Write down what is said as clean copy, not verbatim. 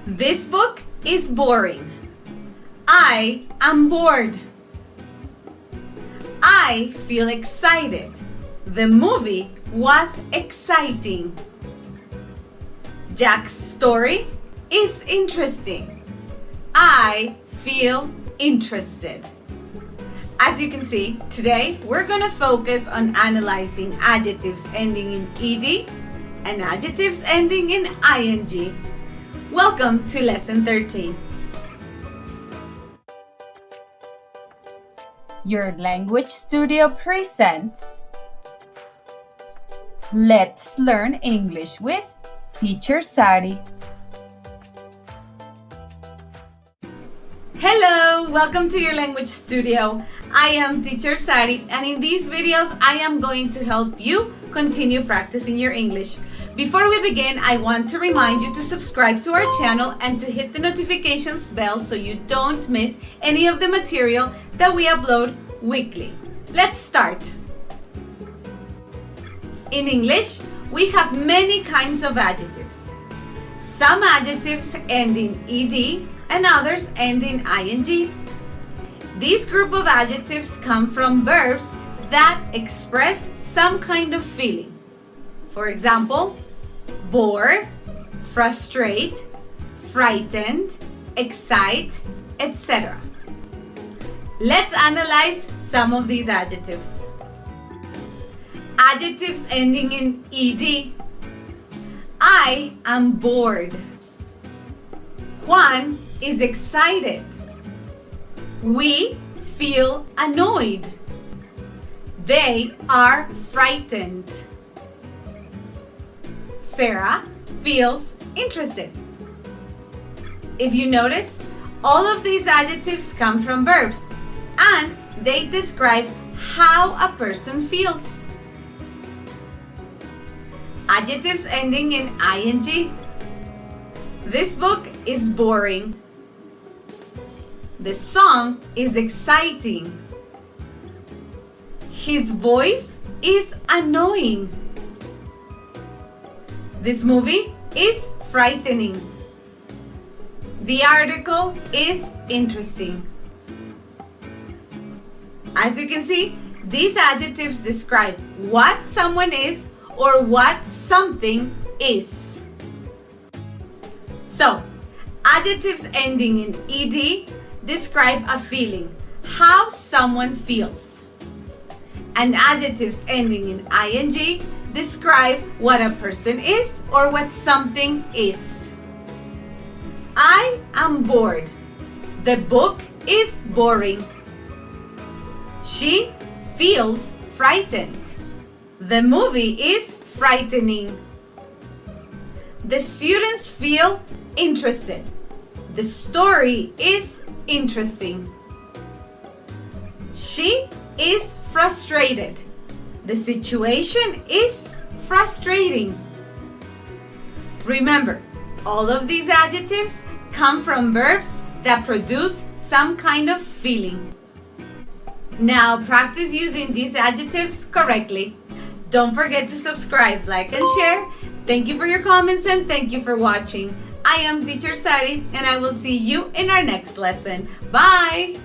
This book is boring. I am bored. I feel excited. The movie was exciting. Jack's story is interesting. I feel interested. As you can see, today we're going to focus on analyzing adjectives ending in ed and adjectives ending in ing. Welcome to Lesson 13. Your Language Studio presents Let's Learn English with Teacher Sari. Hello, welcome to your Language Studio. I am Teacher Sari, and in these videos I am going to help you continue practicing your English. Before we begin, I want to remind you to subscribe to our channel and to hit the notifications bell so you don't miss any of the material that we upload weekly. Let's start. In English, we have many kinds of adjectives. Some adjectives end in ed and others end in ing. This group of adjectives come from verbs that express some kind of feeling. For example, bore, frustrate, frightened, excite, etc. Let's analyze some of these adjectives. Adjectives ending in ed. I am bored. Juan is excited. We feel annoyed. They are frightened. Sarah feels interested. If you notice, all of these adjectives come from verbs and they describe how a person feels. Adjectives ending in ing. This book is boring. The song is exciting. His voice is annoying. This movie is frightening. The article is interesting. As you can see, these adjectives describe what someone is or what something is. So, adjectives ending in ed describe a feeling, how someone feels. And adjectives ending in ing describe what a person is or what something is. I am bored. The book is boring. She feels frightened. The movie is frightening. The students feel interested. The story is interesting. She is frustrated. The situation is frustrating. Remember, all of these adjectives come from verbs that produce some kind of feeling. Now practice using these adjectives correctly. Don't forget to subscribe, like, and share. Thank you for your comments and thank you for watching. I am Teacher Sari and I will see you in our next lesson. Bye!